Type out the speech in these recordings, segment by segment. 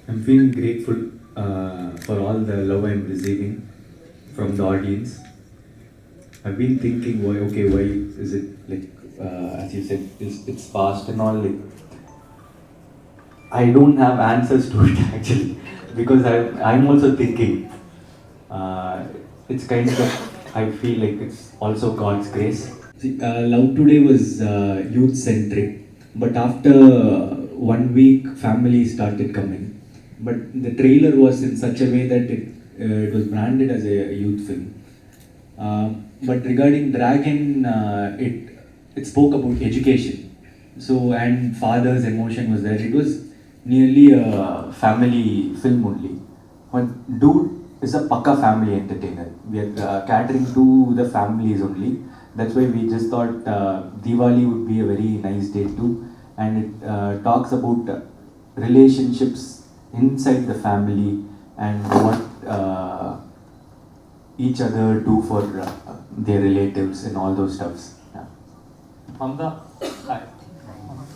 I'm feeling grateful for all the love I'm receiving from the audience. I've been thinking, why is it like, as you said, it's fast and all. Like, I don't have answers to it actually, because I'm also thinking. Uh, it's kind of, I feel like it's also God's grace. See, Love Today was youth centric, but after 1 week, family started coming. But the trailer was in such a way that it was branded as a youth film. But regarding Dragon, it spoke about education. So, and father's emotion was there. It was nearly a family film only. But Dude is a Pakka family entertainer. We are catering to the families only. That's why we just thought Diwali would be a very nice day too. And it talks about relationships inside the family and what each other do for their relatives and all those stuffs. Yeah. Mamata,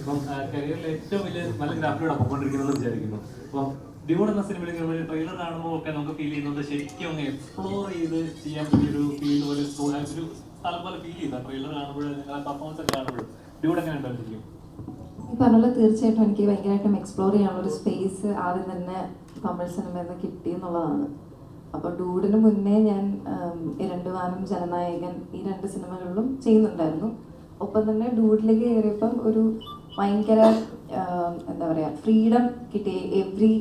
ഇപ്പം കരിയറിൽ ഏറ്റവും വലിയ നല്ല ഗ്രാഫിലൂടെ പോയിക്കൊണ്ടിരിക്കുന്നത് വിചാരിക്കുന്നു. അപ്പം dude എന്ന സിനിമയിൽ ട്രെയിലർ കാണുമ്പോൾ ഒക്കെ നമുക്ക് ഫീൽ ചെയ്യുന്നത് ശരിക്കും അങ്ങ് എക്സ്പ്ലോർ ചെയ്ത് ചെയ്യാൻ പറ്റിയൊരു ഫീൽ പോലെ ഒരു സ്ഥലം പോലെ ഫീൽ ചെയ്ത ട്രെയിലർ കാണുമ്പോൾ നിങ്ങളെ പെർഫോമൻസ് ഒക്കെ കാണുമ്പോൾ ഡ്യൂഡ് എങ്ങനെ ഉണ്ടായിരിക്കും? ഈ പറഞ്ഞ തീർച്ചയായിട്ടും എനിക്ക് ഭയങ്കരമായിട്ടും എക്സ്പ്ലോർ ചെയ്യാനുള്ള ഒരു സ്പേസ് ആദ്യം തന്നെ തമിഴ് സിനിമയിൽ നിന്ന് കിട്ടി എന്നുള്ളതാണ്. അപ്പോൾ ഡൂഡിന് മുന്നേ ഞാൻ ഇരണ്ടുവാനം, ജനനായകൻ ഈ 2 സിനിമകളിലും ചെയ്യുന്നുണ്ടായിരുന്നു. ഒപ്പം തന്നെ ഡൂഡിലേക്ക് കയറിയപ്പം ഒരു ഭയങ്കര എന്താ പറയുക, ഫ്രീഡം കിട്ടി.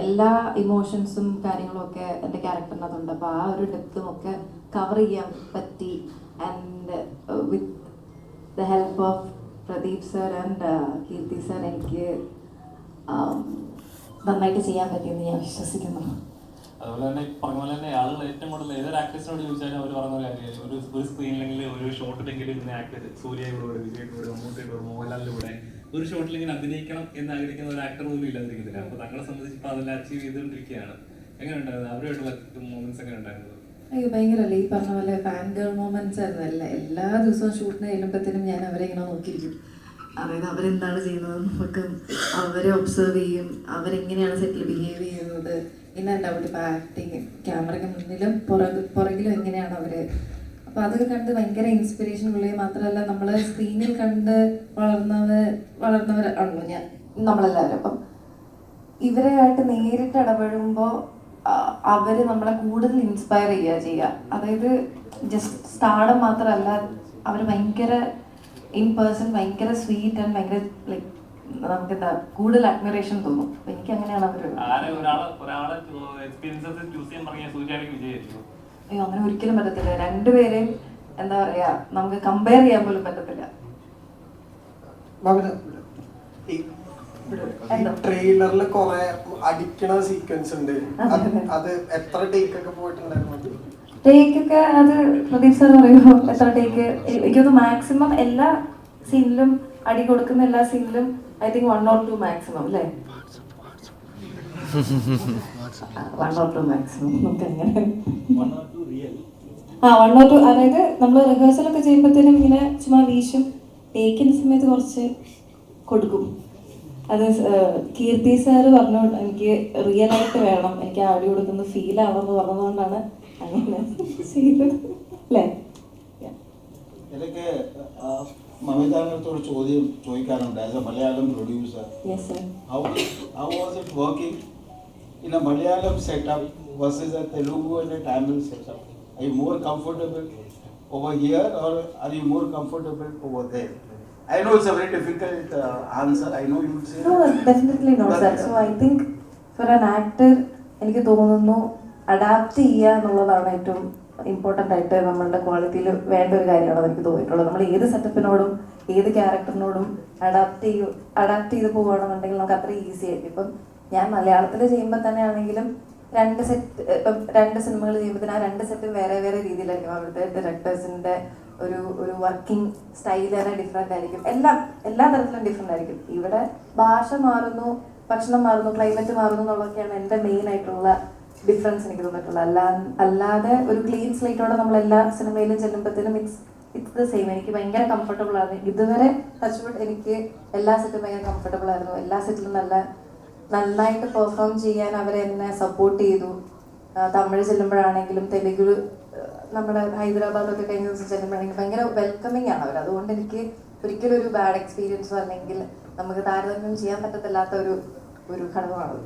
എല്ലാ ഇമോഷൻസും കാര്യങ്ങളും ഒക്കെ എൻ്റെ ക്യാരക്ടറിനകത്തുണ്ട്. അപ്പോൾ ആ ഒരു ഡെപ്തും ഒക്കെ കവർ ചെയ്യാൻ പറ്റി. And with the help of Pradeep sir and Keerthi sir എനിക്ക് നന്നായിട്ട് ചെയ്യാൻ പറ്റിയെന്ന് ഞാൻ വിശ്വസിക്കുന്നു. അതുപോലെ തന്നെ പറഞ്ഞ പോലെ തന്നെ ആളുകൾ ഏറ്റവും കൂടുതൽ ഏതൊരു ആക്ടേഴ്സിനോട് ചോദിച്ചാലും അവർ പറഞ്ഞ പോലെ കാര്യം ഒരു സ്ക്രീനിലെങ്കിൽ ഒരു ഷോട്ടിലെങ്കിലും ഇന്ന് ആക്ടർ സൂര്യയോട്, വിജയോട്, മമ്മൂട്ടിയോട്, മോഹൻലാലിലൂടെ ഒരു ഷോട്ടിലെങ്കിലും അഭിനയിക്കണം എന്ന് ആഗ്രഹിക്കുന്ന ഒരു ആക്ടർ പോലും ഇല്ലാതിരിക്കുന്നില്ല. അപ്പോൾ തങ്ങളെ സംബന്ധിച്ച് ഇപ്പോൾ അതെല്ലാം അച്ചീവ് ചെയ്തുകൊണ്ടിരിക്കുകയാണ്. എങ്ങനെ ഉണ്ടായിരുന്നു അവരുമായിട്ടുള്ള മൂമെന്റ്സ്? എങ്ങനെ ഉണ്ടായിരുന്നത്? അയ്യോ ഭയങ്കരമല്ലേ, ഈ പറഞ്ഞ പോലെ ഫാൻ ഗേൾ മൊമെന്റ്സ് ആയിരുന്നു. എല്ലാ ദിവസവും ഷൂട്ടിന് ചെല്ലുമ്പോഴത്തേനും ഞാൻ അവരെ ഇങ്ങനെ നോക്കിയിരിക്കും. അതായത് അവരെന്താണ് ചെയ്യുന്നത് നമുക്ക് അവരെ ഒബ്സർവ് ചെയ്യും, അവരെങ്ങനെയാണ് സെറ്റിൽ ബിഹേവ് ചെയ്യുന്നത്. പിന്നെ ഡൗട്ട് ഇപ്പോൾ ആക്ടിങ്, ക്യാമറയ്ക്ക് മുന്നിലും പുറകിലും എങ്ങനെയാണ് അവർ. അപ്പോൾ അതൊക്കെ കണ്ട് ഭയങ്കര ഇൻസ്പിറേഷൻ ഉള്ളത് മാത്രമല്ല, നമ്മൾ സ്ക്രീനിൽ കണ്ട് വളർന്നവർ ആണല്ലോ നമ്മളെല്ലാവരും. അപ്പം ഇവരെയായിട്ട് നേരിട്ട് ഇടപെടുമ്പോൾ അവർ നമ്മളെ കൂടുതൽ ഇൻസ്പയർ ചെയ്യുക. അതായത് ജസ്റ്റ് സ്റ്റാർഡം മാത്രമല്ല, അവർ ഭയങ്കര ഇൻ പേഴ്സൺ ഭയങ്കര സ്വീറ്റ് ആൻഡ് ഭയങ്കര ലൈക്ക് നമുക്ക് എന്താ കൂടുതൽ അഡ്മിറേഷൻ തോന്നും. അപ്പൊ എനിക്ക് അങ്ങനെയാണ് അവർ. അയ്യോ അങ്ങനെ ഒരിക്കലും പറ്റത്തില്ല. രണ്ടുപേരെയും എന്താ പറയാ, നമുക്ക് കമ്പയർ ചെയ്യാൻ പോലും പറ്റത്തില്ല. ട്രെയിലറിൽ കുറെ അടിക്കണ സീക്വൻസ് ഉണ്ട്. അത് എത്ര ടേക്ക് ഒക്കെ പോയിട്ടുണ്ടായിരുന്നു? ടേക്കൊക്കെ അത് പ്രദീപ് സാർ പറയുമോ എത്ര ടേക്ക്? എനിക്കൊന്ന് മാക്സിമം എല്ലാ സീനിലും അടി കൊടുക്കുന്ന എല്ലാ സീനിലും I think 1 or 2 maximum, അല്ലേ? 1 or 2 maximum. നമുക്ക് അങ്ങനെ 1 or 2 അതായത് നമ്മൾ റിഹേഴ്സലൊക്കെ ചെയ്യുമ്പോഴത്തേനും ഇങ്ങനെ ചുമ്മാ വീശും. ടേക്കിൻ്റെ സമയത്ത് കുറച്ച് കൊടുക്കും. അത് കീർത്തി സാറ് പറഞ്ഞു എനിക്ക് റിയൽ ആയിട്ട് വേണം, എനിക്ക് അടി കൊടുക്കുന്ന ഫീൽ ആവണമെന്ന് പറഞ്ഞതുകൊണ്ടാണ് അങ്ങനെ ചെയ്തത്, അല്ലേ? മമിതാനത്തോട് ചോദ്യം ചോദിക്കാറുണ്ട്. As A Malayalam producer, how was it working in a Malayalam setup versus a Telugu and a Tamil setup? Are you more comfortable over here or are you more comfortable over there? I know it's a very difficult answer. I know you would say no, definitely not, sir. So I think for an actor എനിക്ക് തോന്നുന്നു adapt ചെയ്യുക എന്നുള്ളതാണ് ഏറ്റവും important ആയിട്ട് നമ്മളുടെ ക്വാളിറ്റിയിൽ വേണ്ട ഒരു കാര്യമാണെന്ന് എനിക്ക് തോന്നിയിട്ടുള്ളത്. നമ്മൾ ഏത് സെറ്റപ്പിനോടും ഏത് ക്യാരക്ടറിനോടും അഡാപ്റ്റ് ചെയ്ത് പോവുകയാണെന്നുണ്ടെങ്കിൽ നമുക്ക് അത്ര ഈസി ആയിരിക്കും. ഇപ്പം ഞാൻ മലയാളത്തിൽ ചെയ്യുമ്പോൾ തന്നെ ആണെങ്കിലും 2 സിനിമകൾ ചെയ്യുമ്പോൾ ആ 2 സെറ്റും വേറെ വേറെ രീതിയിലായിരിക്കും. അവിടുത്തെ ഡയറക്ടേഴ്സിൻ്റെ ഒരു വർക്കിംഗ് സ്റ്റൈൽ തന്നെ ഡിഫറെൻ്റ് ആയിരിക്കും. എല്ലാ തരത്തിലും ഡിഫറെൻ്റ് ആയിരിക്കും. ഇവിടെ ഭാഷ മാറുന്നു, ഭക്ഷണം മാറുന്നു, ക്ലൈമറ്റ് മാറുന്നു എന്നുള്ളതൊക്കെയാണ് എൻ്റെ മെയിൻ ആയിട്ടുള്ള ഡിഫറൻസ് എനിക്ക് തോന്നിയിട്ടുള്ളത്. അല്ലാതെ ഒരു ക്ലീൻ സ്ലേറ്റോടെ നമ്മൾ എല്ലാ സിനിമയിലും ചെല്ലുമ്പോഴത്തേനും ഇറ്റ്സ് ദ സെയിം. എനിക്ക് ഭയങ്കര കംഫർട്ടബിൾ ആണ്. ഇതുവരെ ടച്ച്വുഡ് എനിക്ക് എല്ലാ സെറ്റും ഭയങ്കര കംഫർട്ടബിൾ ആയിരുന്നു. എല്ലാ സെറ്റിലും നല്ല നന്നായിട്ട് പെർഫോം ചെയ്യാൻ അവരെന്നെ സപ്പോർട്ട് ചെയ്തു. തമിഴ് ചെല്ലുമ്പോഴാണെങ്കിലും തെലുഗു, നമ്മുടെ ഹൈദരാബാദൊക്കെ കഴിഞ്ഞ ദിവസം ചെല്ലുമ്പോഴാണെങ്കിൽ ഭയങ്കര വെൽക്കമിങ് ആണ് അവർ. അതുകൊണ്ട് എനിക്ക് ഒരിക്കലും ഒരു ബാഡ് എക്സ്പീരിയൻസോ അല്ലെങ്കിൽ നമുക്ക് താരതമ്യം ചെയ്യാൻ പറ്റത്തില്ലാത്ത ഒരു ഘടകമാണത്.